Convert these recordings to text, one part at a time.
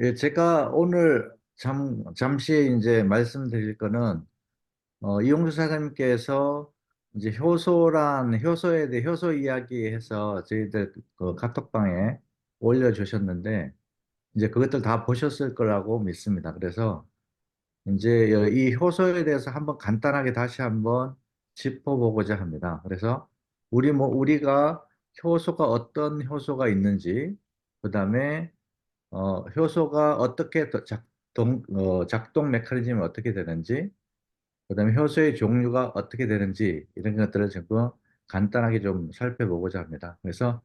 예, 제가 오늘 잠시 이제 말씀드릴 거는, 이용수 사장님께서 이제 효소에 대해 효소 이야기해서 저희들 그 카톡방에 올려주셨는데, 이제 그것들 다 보셨을 거라고 믿습니다. 그래서 이제 이 효소에 대해서 한번 간단하게 다시 한번 짚어보고자 합니다. 그래서 우리가 효소가 어떤 효소가 있는지, 그다음에 효소가 어떻게 작동 메커니즘이 어떻게 되는지, 그다음에 효소의 종류가 어떻게 되는지 이런 것들을 지금 간단하게 좀 살펴보고자 합니다. 그래서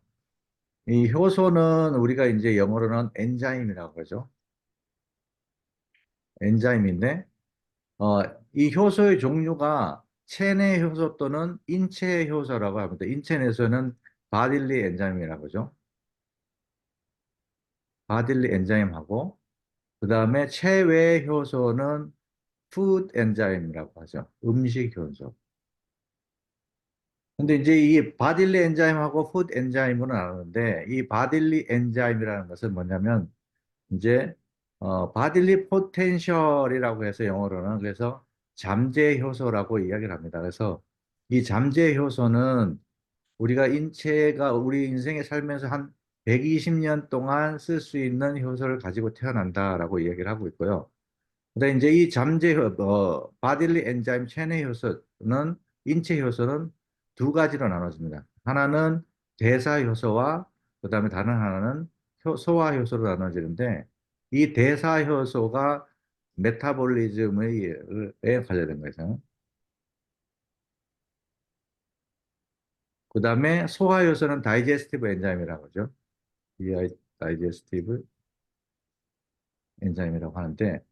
이 효소는 우리가 이제 영어로는 엔자임이라고 그러죠. 엔자임인데 어, 이 효소의 종류가 체내 효소 또는 인체 효소라고 합니다. 인체 내에서는 바딜리 엔자임이라고 그러죠. 바딜리 엔자임하고 그다음에 체외 효소는 푸드 엔자임이라고 하죠. 음식 효소. 근데 이제 이 바딜리 엔자임하고 푸드 엔자임으로 나누는데 이 바딜리 엔자임이라는 것은 뭐냐면 이제 바딜리 포텐셜이라고 해서 영어로는 그래서 잠재 효소라고 이야기를 합니다. 그래서 이 잠재 효소는 우리 인생에 살면서 한 120년 동안 쓸 수 있는 효소를 가지고 태어난다라고 이야기를 하고 있고요. 근데 이제 이 바딜리 엔자임 체내 효소는 인체 효소는 두 가지로 나눠집니다. 하나는 대사 효소와 그다음에 다른 하나는 소화 효소로 나눠지는데 이 대사 효소가 메타볼리즘에 관련된 거죠. 그다음에 소화 효소는 다이제스티브 엔자임이라고 하죠. 다이제스티브 엔자임이라고 하는데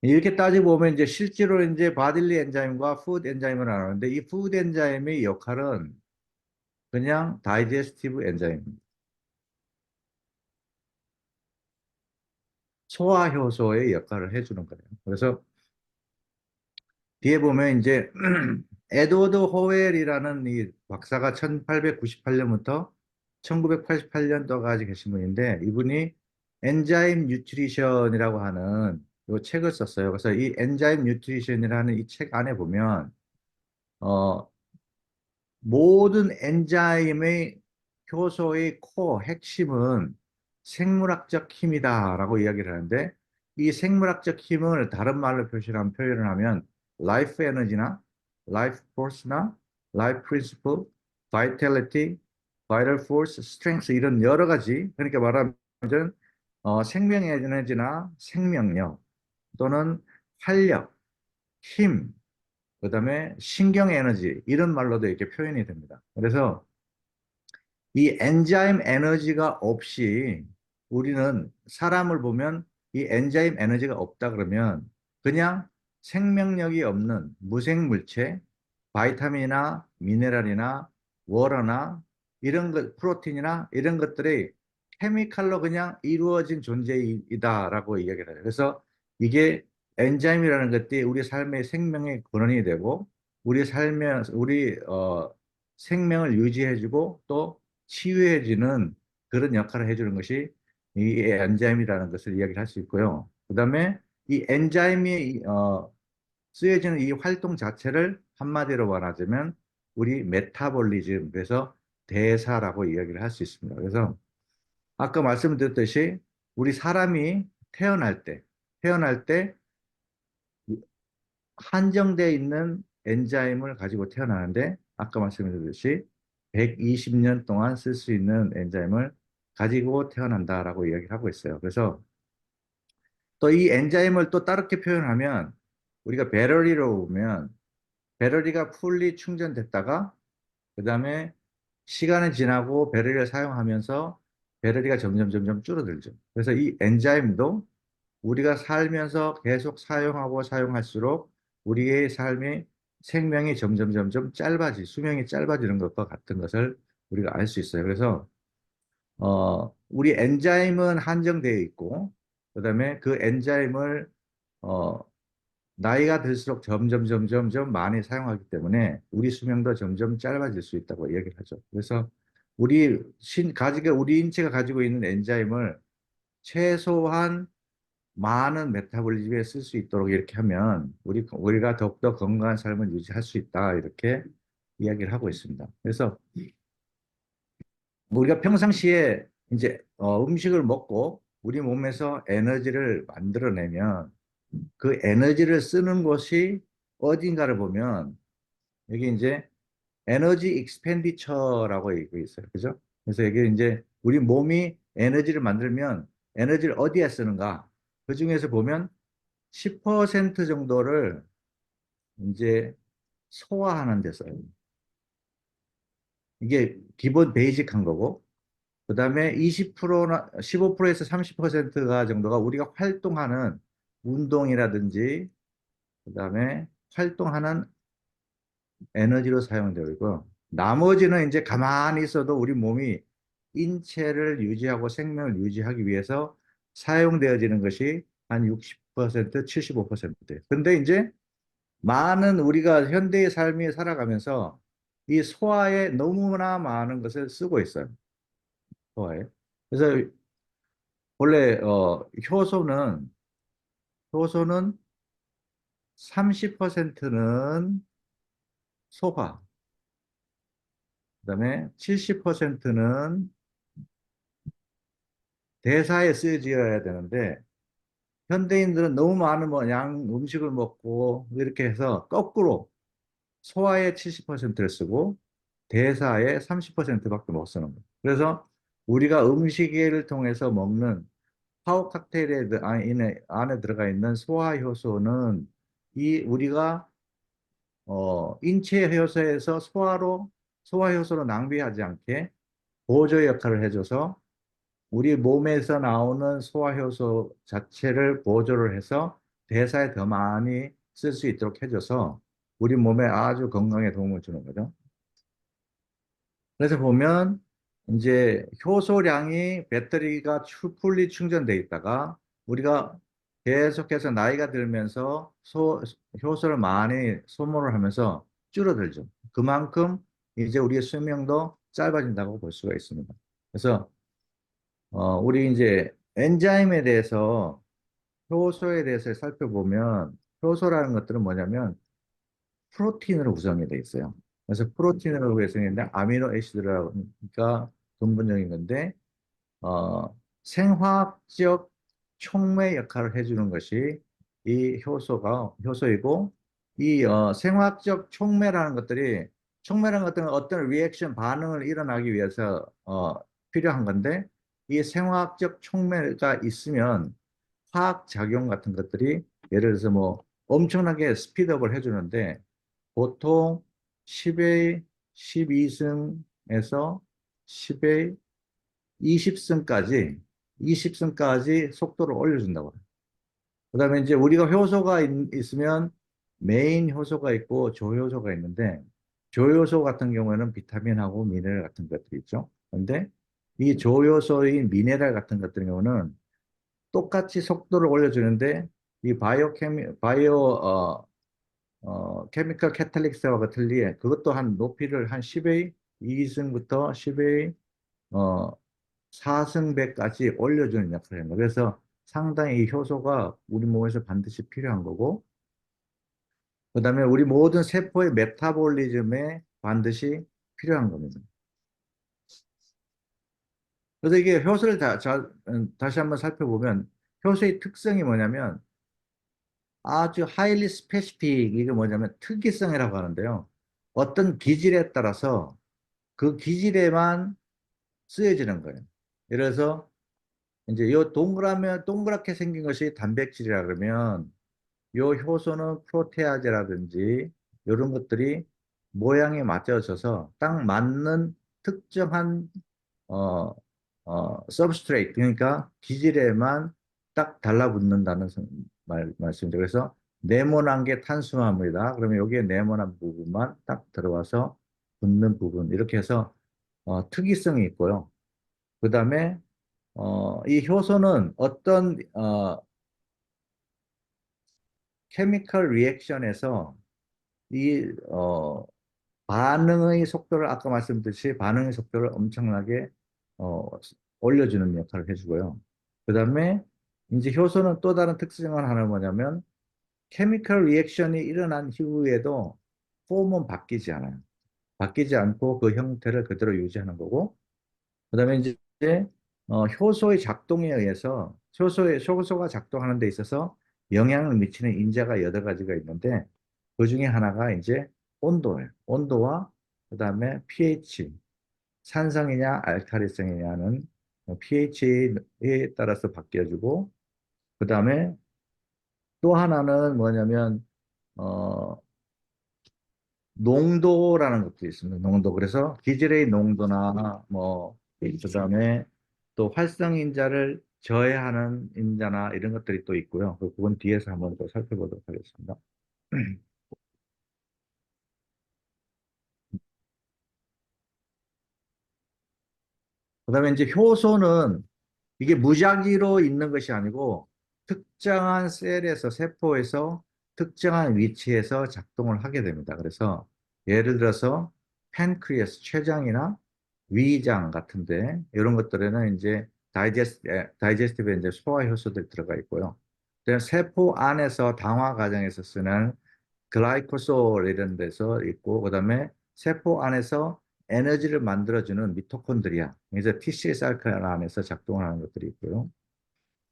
이렇게 따지고 보면 이제 실제로 이제 바딜리 엔자임과 푸드 엔자임을 나누는데 이 푸드 엔자임의 역할은 그냥 다이제스티브 엔자임입니다. 소화 효소의 역할을 해주는 거예요. 그래서 뒤에 보면 이제 에드워드 호웰이라는 이 박사가 1898년부터 1988년도까지 계신 분인데 이분이 엔자임 뉴트리션이라고 하는 이 책을 썼어요. 그래서 이 엔자임 뉴트리션이라는 이 책 안에 보면 어, 모든 엔자임의 효소의 핵심은 생물학적 힘이다라고 이야기를 하는데 이 생물학적 힘을 다른 말로 표현을 하면 라이프 에너지나 라이프 포스나 라이프 프린시플, 바이탈리티, 바이럴 포스, 스트렝스 이런 여러 가지 그러니까 말하면 생명 에너지나 생명력 또는 활력, 힘 그다음에 신경 에너지 이런 말로도 이렇게 표현이 됩니다. 그래서 이 엔자임 에너지가 없이 우리는 사람을 보면 이 엔자임 에너지가 없다 그러면 그냥 생명력이 없는 무생물체, 바이타민이나 미네랄이나 워터나 이런 것, 프로틴이나 이런 것들이 케미칼로 그냥 이루어진 존재이다라고 이야기를 해요. 그래서 이게 엔자임이라는 것들이 우리 삶의 생명의 근원이 되고 우리 생명을 유지해주고 또 치유해지는 그런 역할을 해주는 것이 이 엔자임이라는 것을 이야기를 할 수 있고요. 그다음에 이 엔자임이 쓰여지는 이 활동 자체를 한마디로 말하자면 우리 메타볼리즘 그래서 대사라고 이야기를 할 수 있습니다. 그래서 아까 말씀드렸듯이 우리 사람이 태어날 때 한정되어 있는 엔자임을 가지고 태어나는데 아까 말씀드렸듯이 120년 동안 쓸 수 있는 엔자임을 가지고 태어난다라고 이야기를 하고 있어요. 그래서 또 이 엔자임을 또 다르게 표현하면 우리가 배터리로 보면 배터리가 풀리 충전됐다가 그다음에 시간이 지나고 배터리를 사용하면서 배터리가 점점 줄어들죠. 그래서 이 엔자임도 우리가 살면서 계속 사용하고 사용할수록 우리의 삶의 생명이 점점 수명이 짧아지는 것과 같은 것을 우리가 알 수 있어요. 그래서 우리 엔자임은 한정되어 있고, 그다음에 그 엔자임을 어, 나이가 들수록 점점 많이 사용하기 때문에 우리 수명도 점점 짧아질 수 있다고 이야기를 하죠. 그래서 우리 인체가 가지고 있는 엔자임을 최소한 많은 메타볼리즘에 쓸 수 있도록 이렇게 하면 우리가 더욱더 건강한 삶을 유지할 수 있다. 이렇게 이야기를 하고 있습니다. 그래서 뭐 우리가 평상시에 이제 음식을 먹고 우리 몸에서 에너지를 만들어내면 그 에너지를 쓰는 곳이 어딘가를 보면 여기 이제 에너지 익스펜디처라고 얘기가 있어요. 그죠? 그래서 이게 이제 우리 몸이 에너지를 만들면 에너지를 어디에 쓰는가? 그 중에서 보면 10% 정도를 이제 소화하는 데 써요. 이게 기본 베이직한 거고, 그 다음에 20%나 15%에서 30%가 정도가 우리가 활동하는 운동이라든지, 그 다음에 활동하는 에너지로 사용되고 있고, 나머지는 이제 가만히 있어도 우리 몸이 인체를 유지하고 생명을 유지하기 위해서 사용되어지는 것이 한 60%, 75%예요. 근데 이제 많은 우리가 현대의 삶이 살아가면서 이 소화에 너무나 많은 것을 쓰고 있어요. 소화에. 그래서 원래 효소는 30%는 소화, 그다음에 70%는 대사에 쓰여져야 되는데 현대인들은 너무 많은 뭐 양 음식을 먹고 이렇게 해서 거꾸로 소화에 70%를 쓰고 대사에 30%밖에 못 쓰는 거예요. 그래서 우리가 음식을 통해서 먹는 파워 칵테일에 안에 들어가 있는 소화 효소는 이 우리가 인체 효소에서 소화 효소로 낭비하지 않게 보조 역할을 해줘서 우리 몸에서 나오는 소화 효소 자체를 보조를 해서 대사에 더 많이 쓸 수 있도록 해줘서 우리 몸에 아주 건강에 도움을 주는 거죠. 그래서 보면 이제 효소량이 배터리가 풀리 충전돼 있다가 우리가 계속해서 나이가 들면서 효소를 많이 소모를 하면서 줄어들죠. 그만큼 이제 우리의 수명도 짧아진다고 볼 수가 있습니다. 그래서 우리 이제 엔자임에 대해서 효소에 대해서 살펴보면 효소라는 것들은 뭐냐면 프로틴으로 구성이 돼 있어요. 그래서 프로틴으로 구성했는데 아미노 애시드가 근본적인 건데 생화학적 촉매 역할을 해주는 것이 이 효소이고 이 생화학적 촉매라는 것들은 어떤 리액션 반응을 일어나기 위해서 필요한 건데 이 생화학적 촉매가 있으면 화학 작용 같은 것들이 예를 들어서 뭐 엄청나게 스피드업을 해주는데 보통 10의 12승에서 10의 20승까지 속도를 올려준다고 해요. 그다음에 이제 우리가 있으면 메인 효소가 있고 조효소가 있는데 조효소 같은 경우에는 비타민하고 미네랄 같은 것들이 있죠. 근데 이 조효소인 미네랄 같은 것들 경우는 똑같이 속도를 올려주는데 이 케미컬 캐탈릭스와 틀리게 그것도 한 높이를 한 10의 2승부터 10의 4승배까지 올려주는 역할을 합니다. 그래서 상당히 이 효소가 우리 몸에서 반드시 필요한 거고, 그 다음에 우리 모든 세포의 메타볼리즘에 반드시 필요한 겁니다. 그래서 이게 효소를 다시 한번 살펴보면 효소의 특성이 뭐냐면 아주 하일리 스페시픽 이게 뭐냐면 특이성이라고 하는데요. 어떤 기질에 따라서 그 기질에만 쓰여지는 거예요. 예를 들어서 이제 요 동그랗게 생긴 것이 단백질이라 그러면 요 효소는 프로테아제라든지 이런 것들이 모양에 맞춰져서 딱 맞는 특정한 어, 서브스트레이트 그러니까 기질에만 딱 달라붙는다는 말씀이죠. 그래서 네모난 게 탄수화물이다. 그러면 여기에 네모난 부분만 딱 들어와서 붙는 부분 이렇게 해서 특이성이 있고요. 그 다음에 이 효소는 어떤 케미컬 리액션에서 이 반응의 속도를 아까 말씀드렸듯이 반응의 속도를 엄청나게 어, 올려주는 역할을 해주고요. 그 다음에 이제 효소는 또 다른 특징을 하나 뭐냐면 케미컬 리액션이 일어난 이후에도 폼은 바뀌지 않아요. 바뀌지 않고 그 형태를 그대로 유지하는 거고, 그다음에 이제 효소의 작동에 의해서 효소가 작동하는 데 있어서 영향을 미치는 인자가 여러 가지가 있는데 그 중에 하나가 이제 온도예요. 온도와 그다음에 pH, 산성이냐 알칼리성이냐는 pH에 따라서 바뀌어지고, 그다음에 또 하나는 뭐냐면 어, 농도라는 것도 있습니다. 농도. 그래서 기질의 농도나 뭐 그다음에 또 활성 인자를 저해하는 인자나 이런 것들이 또 있고요. 그건 뒤에서 한번 또 살펴보도록 하겠습니다. 그다음에 이제 효소는 이게 무작위로 있는 것이 아니고 특정한 셀에서 세포에서 특정한 위치에서 작동을 하게 됩니다. 그래서 예를 들어서 팬크리아스, 췌장이나 위장 같은데 이런 것들에는 이제 다이제스티브에 이제 소화 효소들이 들어가 있고요. 그다음에 세포 안에서 당화 과정에서 쓰는 글라이코솔 이런 데서 있고, 그다음에 세포 안에서 에너지를 만들어주는 미토콘드리아, 그래서 TCA 사이클 안에서 작동을 하는 것들이 있고요.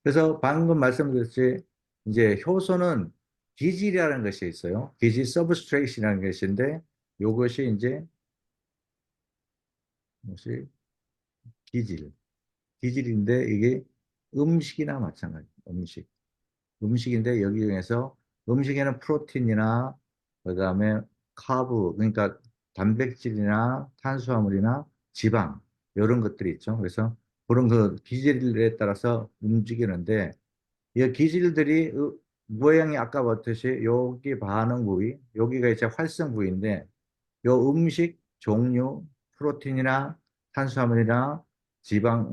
그래서 방금 말씀드렸듯이 이제 효소는 기질이라는 것이 있어요. 기질 서브스트레이트라는 것인데 이것이 이제 뭐지 기질, 기질인데 이게 음식이나 마찬가지. 음식인데 여기 중에서 음식에는 프로틴이나 그다음에 카브, 그러니까 단백질이나 탄수화물이나 지방 이런 것들이 있죠. 그래서 그런 그 기질에 따라서 움직이는데 이 기질들이 모양이 아까 봤듯이 여기 반응 부위, 여기가 이제 활성 부위인데 요 음식 종류, 프로틴이나 탄수화물이나 지방,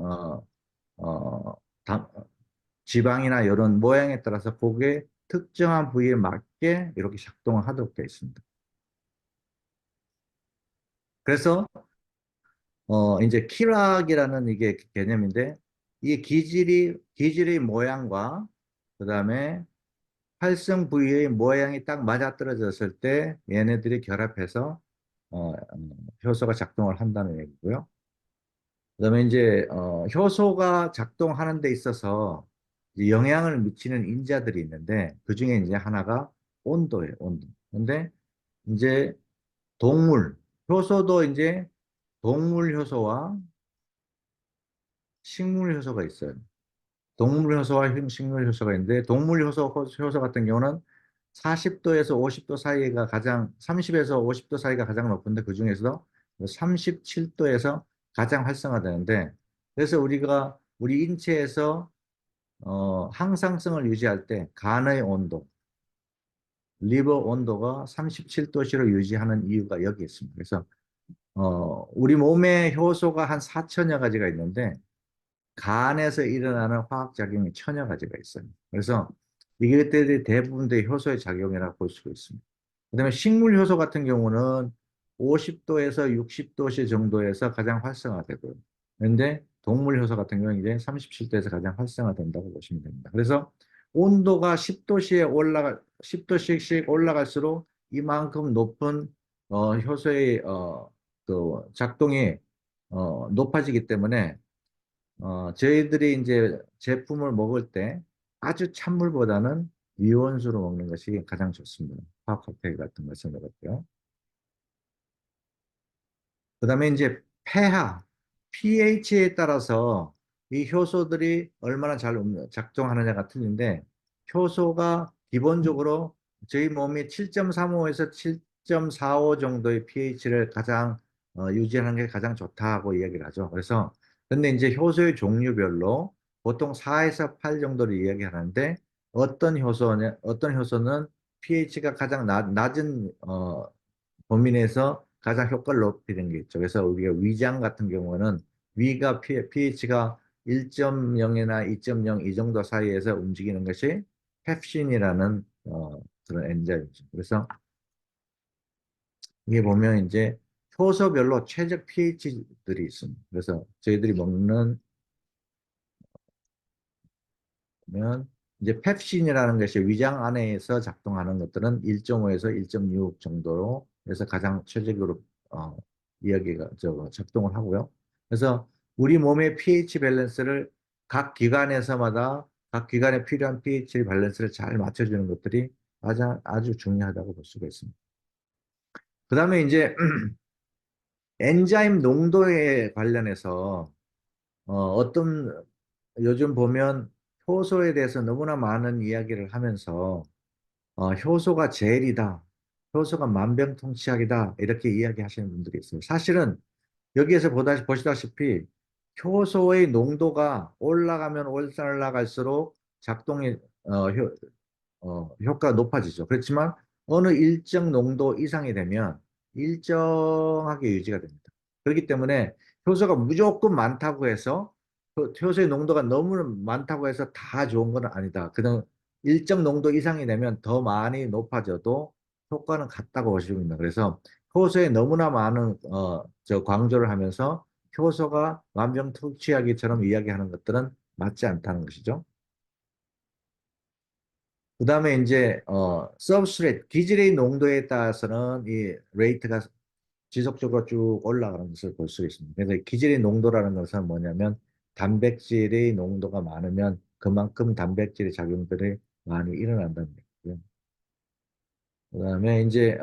어, 당- 지방이나 이런 모양에 따라서 고기의 특정한 부위에 맞게 이렇게 작동을 하도록 되어 있습니다. 그래서 이제 키락이라는 이게 개념인데 이 기질의 모양과 그다음에 활성 부위의 모양이 딱 맞아떨어졌을 때 얘네들이 결합해서 효소가 작동을 한다는 얘기고요. 그다음에 이제 효소가 작동하는 데 있어서 이제 영향을 미치는 인자들이 있는데 그 중에 이제 하나가 온도예요, 온도. 근데 이제 동물 효소도 이제 동물 효소와 식물 효소가 있어요. 동물 효소와 식물 효소가 있는데 동물 효소 같은 경우는 40도에서 50도 사이가 가장 30에서 50도 사이가 가장 높은데 그 중에서도 37도에서 가장 활성화되는데 그래서 우리가 우리 인체에서 항상성을 유지할 때 간의 온도, 리버 온도가 37도씨로 유지하는 이유가 여기 있습니다. 그래서 우리 몸에 효소가 한 4천여 가지가 있는데 간에서 일어나는 화학작용이 천여 가지가 있어요. 그래서 이것들이 대부분 다 효소의 작용이라고 볼 수가 있습니다. 그다음에 식물 효소 같은 경우는 50도에서 60도씨 정도에서 가장 활성화되고요. 그런데 동물 효소 같은 경우는 이제 37도에서 가장 활성화된다고 보시면 됩니다. 그래서 온도가 10도씩 올라갈수록 이만큼 높은 효소의 그 작동이 높아지기 때문에 저희들이 이제 제품을 먹을 때 아주 찬물보다는 위온수로 먹는 것이 가장 좋습니다. 화학 칵테일 같은 걸 써먹었고요. 그다음에 이제 폐하, pH에 따라서 이 효소들이 얼마나 잘 작동하느냐가 틀린데 효소가 기본적으로 저희 몸이 7.35에서 7.45 정도의 pH를 가장 유지하는 게 가장 좋다고 이야기를 하죠. 그래서 근데 이제 효소의 종류별로 보통 4에서 8 정도를 이야기하는데 어떤 효소는 pH가 가장 낮은 범위 내에서 가장 효과를 높이는 게 있죠. 그래서 우리가 위장 같은 경우는 위가 pH가 1.0이나 2.0 이 정도 사이에서 움직이는 것이 펩신이라는 그런 엔자임이죠. 그래서 이게 보면 이제 효소별로 최적 pH들이 있습니다. 그래서 저희들이 먹는 그러면 이제 펩신이라는 것이 위장 안에서 작동하는 것들은 1.5에서 1.6 정도로 해서 가장 최적으로 이야기가 작동을 하고요. 그래서 우리 몸의 pH 밸런스를 각 기관에서마다 각 기관에 필요한 pH 밸런스를 잘 맞춰주는 것들이 아주 중요하다고 볼 수가 있습니다. 그 다음에 이제 엔자임 농도에 관련해서 어떤 요즘 보면 효소에 대해서 너무나 많은 이야기를 하면서 효소가 제일이다. 효소가 만병통치약이다. 이렇게 이야기하시는 분들이 있어요. 사실은 여기에서 보시다시피 효소의 농도가 올라가면 올라갈수록 작동이 효과가 높아지죠. 그렇지만 어느 일정 농도 이상이 되면 일정하게 유지가 됩니다. 그렇기 때문에 효소가 무조건 많다고 해서 효소의 농도가 너무 많다고 해서 다 좋은 건 아니다. 그냥 일정 농도 이상이 되면 더 많이 높아져도 효과는 같다고 보시면 됩니다. 그래서 효소에 너무나 많은 강조를 하면서 효소가 만병통치약이처럼 이야기하는 것들은 맞지 않다는 것이죠. 그 다음에 이제 서브스트레이트 기질의 농도에 따라서는 이 레이트가 지속적으로 쭉 올라가는 것을 볼 수 있습니다. 그래서 기질의 농도라는 것은 뭐냐면 단백질의 농도가 많으면 그만큼 단백질의 작용들이 많이 일어난다는 얘기고요. 그다음에 이제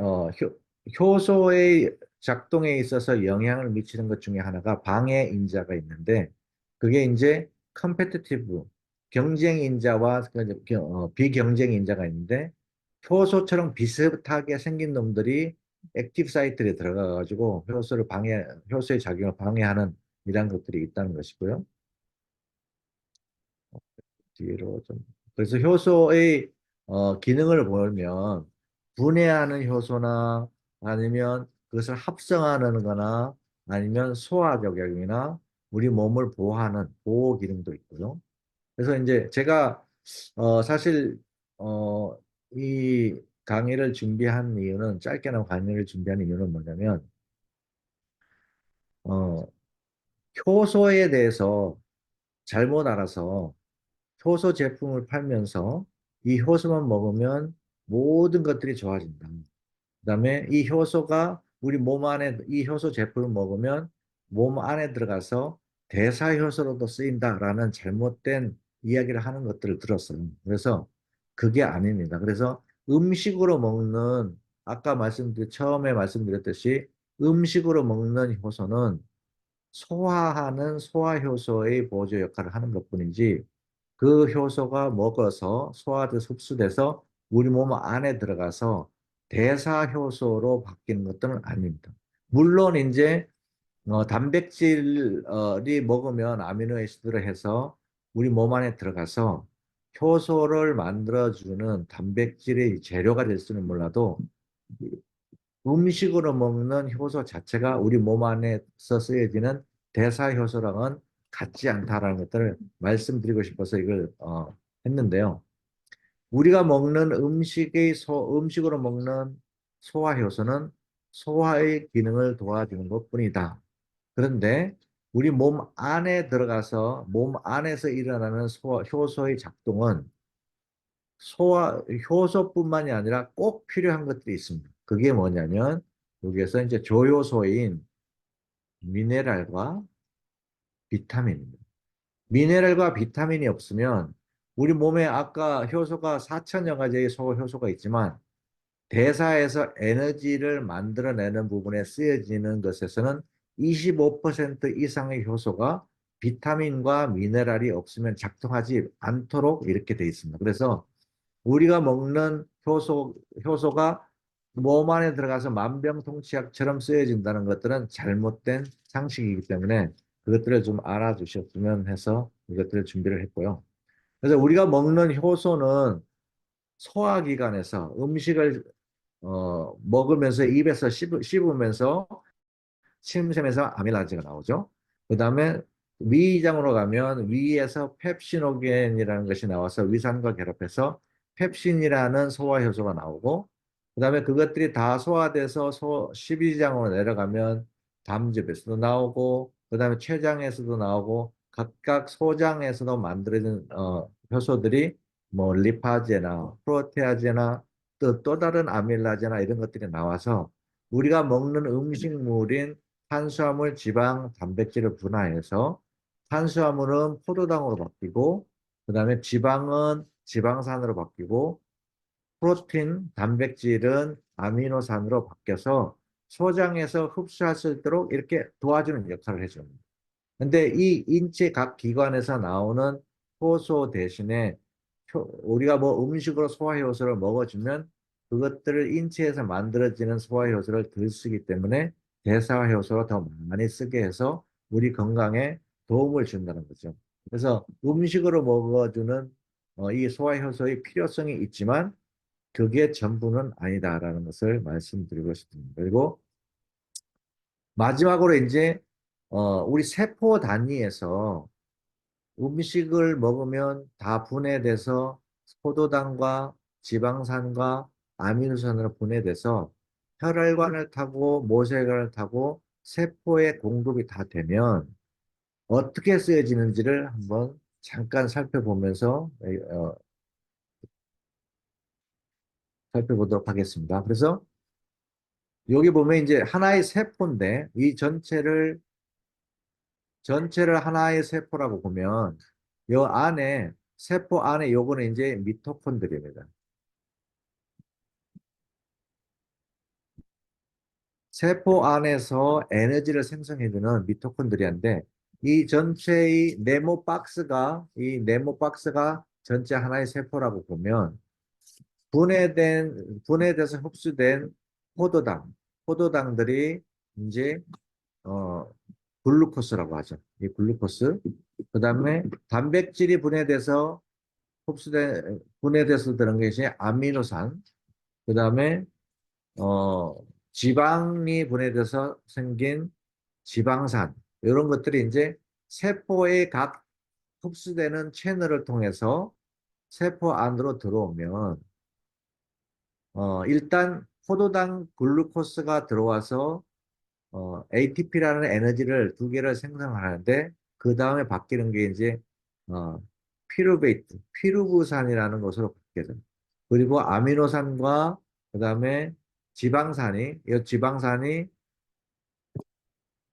효소의 작동에 있어서 영향을 미치는 것 중에 하나가 방해 인자가 있는데 그게 이제 컴페티티브 경쟁 인자와 비경쟁 인자가 있는데 효소처럼 비슷하게 생긴 놈들이 액티브 사이트에 들어가 가지고 효소의 작용을 방해하는 이런 것들이 있다는 것이고요. 뒤로 좀. 그래서 효소의 기능을 보면 분해하는 효소나 아니면 그것을 합성하는 거나 아니면 소화 작용이나 우리 몸을 보호하는 보호 기능도 있고요. 그래서 이제 제가 사실 이 강의를 준비한 이유는 짧게나마 강의를 준비한 이유는 뭐냐면 어, 효소에 대해서 잘못 알아서 효소 제품을 팔면서 이 효소만 먹으면 모든 것들이 좋아진다. 그다음에 이 효소가 우리 몸 안에 이 효소 제품을 먹으면 몸 안에 들어가서 대사 효소로도 쓰인다라는 잘못된 이야기를 하는 것들을 들었어요. 그래서 그게 아닙니다. 그래서 음식으로 먹는 아까 처음에 말씀드렸듯이 음식으로 먹는 효소는 소화하는 소화효소의 보조 역할을 하는 것뿐이지 그 효소가 먹어서 소화돼서 흡수돼서 우리 몸 안에 들어가서 대사효소로 바뀌는 것들은 아닙니다. 물론 이제 단백질이 먹으면 아미노애시드를 해서 우리 몸 안에 들어가서 효소를 만들어주는 단백질의 재료가 될 수는 몰라도 음식으로 먹는 효소 자체가 우리 몸 안에서 쓰여지는 대사효소랑은 같지 않다라는 것들을 말씀드리고 싶어서 이걸 했는데요. 우리가 먹는 음식으로 먹는 소화효소는 소화의 기능을 도와주는 것뿐이다. 그런데 우리 몸 안에 들어가서 몸 안에서 일어나는 효소의 작동은 효소뿐만이 아니라 꼭 필요한 것들이 있습니다. 그게 뭐냐면 여기에서 이제 조효소인 미네랄과 비타민입니다. 미네랄과 비타민이 없으면 우리 몸에 아까 효소가 4천여 가지의 효소가 있지만 대사에서 에너지를 만들어내는 부분에 쓰여지는 것에서는 25% 이상의 효소가 비타민과 미네랄이 없으면 작동하지 않도록 이렇게 돼 있습니다. 그래서 우리가 먹는 효소가 몸 안에 들어가서 만병통치약처럼 쓰여진다는 것들은 잘못된 상식이기 때문에 그것들을 좀 알아주셨으면 해서 이것들을 준비를 했고요. 그래서 우리가 먹는 효소는 소화기관에서 음식을 먹으면서 입에서 씹으면서 침샘에서 아밀라제가 나오죠. 그 다음에 위장으로 가면 위에서 펩시노겐이라는 것이 나와서 위산과 결합해서 펩신이라는 소화효소가 나오고 그 다음에 그것들이 다 소화돼서 십이장으로 내려가면 담즙에서도 나오고 그 다음에 췌장에서도 나오고 각각 소장에서도 만들어진 효소들이 뭐 리파제나 프로테아제나 또 다른 아밀라제나 이런 것들이 나와서 우리가 먹는 음식물인 탄수화물, 지방, 단백질을 분화해서 탄수화물은 포도당으로 바뀌고 그다음에 지방은 지방산으로 바뀌고 프로틴, 단백질은 아미노산으로 바뀌어서 소장에서 흡수할 수 있도록 이렇게 도와주는 역할을 해줍니다. 근데 이 인체 각 기관에서 나오는 효소 대신에 우리가 뭐 음식으로 소화효소를 먹어주면 그것들을 인체에서 만들어지는 소화효소를 덜 쓰기 때문에 대사효소가 더 많이 쓰게 해서 우리 건강에 도움을 준다는 거죠. 그래서 음식으로 먹어주는 이 소화효소의 필요성이 있지만 그게 전부는 아니다라는 것을 말씀드리고 싶습니다. 그리고 마지막으로 이제 우리 세포 단위에서 음식을 먹으면 다 분해돼서 포도당과 지방산과 아미노산으로 분해돼서 혈혈관을 타고 모세혈관을 타고 세포에 공급이 다 되면 어떻게 쓰여지는지를 한번 잠깐 살펴보면서 살펴보도록 하겠습니다. 그래서 여기 보면 이제 하나의 세포인데 이 전체를 하나의 세포라고 보면 요 안에 세포 안에 요거는 이제 미토콘드리입니다. 세포 안에서 에너지를 생성해주는 미토콘드리아인데 이 전체의 네모 박스가 전체 하나의 세포라고 보면 분해돼서 흡수된 포도당, 포도당들이 이제 어 글루코스라고 하죠. 이 글루코스. 그다음에 단백질이 분해돼서 들은 것이 아미노산. 그다음에 어 지방이 분해돼서 생긴 지방산. 이런 것들이 이제 세포의 각 흡수되는 채널을 통해서 세포 안으로 들어오면 일단 포도당 글루코스가 들어와서 ATP라는 에너지를 두 개를 생성하는데 그 다음에 바뀌는 게 이제 어, 피루부산이라는 것으로 바뀌게 됩니다. 그리고 아미노산과 그 다음에 이 지방산이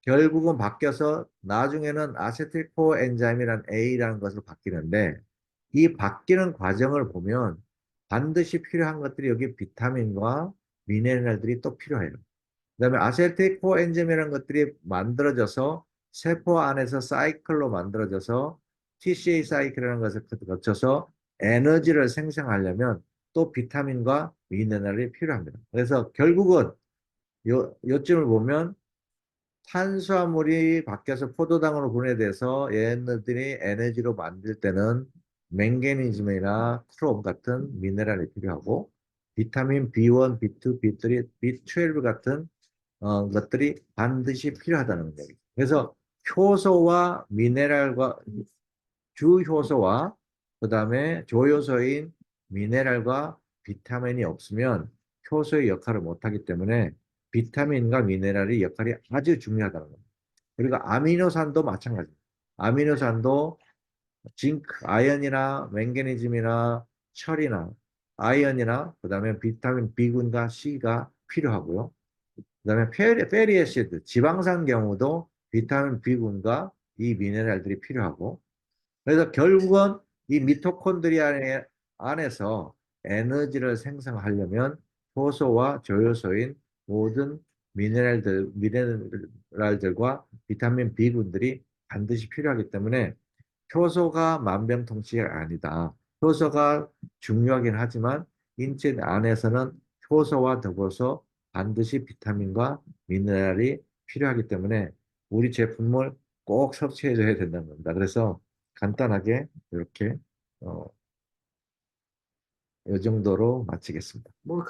결국은 바뀌어서 나중에는 아세틸코 엔자임이란 A라는 것으로 바뀌는데 이 바뀌는 과정을 보면 반드시 필요한 것들이 여기 비타민과 미네랄들이 또 필요해요. 그다음에 아세틸 코엔즘이라는 것들이 만들어져서 세포 안에서 사이클로 만들어져서 TCA 사이클이라는 것을 거쳐서 에너지를 생성하려면 또 비타민과 미네랄이 필요합니다. 그래서 결국은 요쯤을 보면 탄수화물이 바뀌어서 포도당으로 분해돼서 얘네들이 에너지로 만들 때는 맹가니즘이나 크롬 같은 미네랄이 필요하고 비타민 B1, B2, B3, B12 같은 것들이 반드시 필요하다는 거예요. 그래서 효소와 미네랄과 주효소와 그다음에 조효소인 미네랄과 비타민이 없으면 효소의 역할을 못하기 때문에 비타민과 미네랄의 역할이 아주 중요하다는 겁니다. 그리고 아미노산도 마찬가지입니다. 아미노산도 징크, 아연이나 맹가니즘이나 철이나 아연이나 그다음에 비타민 B군과 C가 필요하고요. 그다음에 페리애시드, 지방산 경우도 비타민 B군과 이 미네랄들이 필요하고 그래서 결국은 이 미토콘드리아 안에서 에너지를 생성하려면 효소와 저효소인 모든 미네랄들과 비타민 B군들이 반드시 필요하기 때문에 효소가 만병통치가 아니다. 효소가 중요하긴 하지만 인체 안에서는 효소와 더불어서 반드시 비타민과 미네랄이 필요하기 때문에 우리 제품을 꼭 섭취해줘야 된다는 겁니다. 그래서 간단하게 이렇게 이 정도로 마치겠습니다. 뭐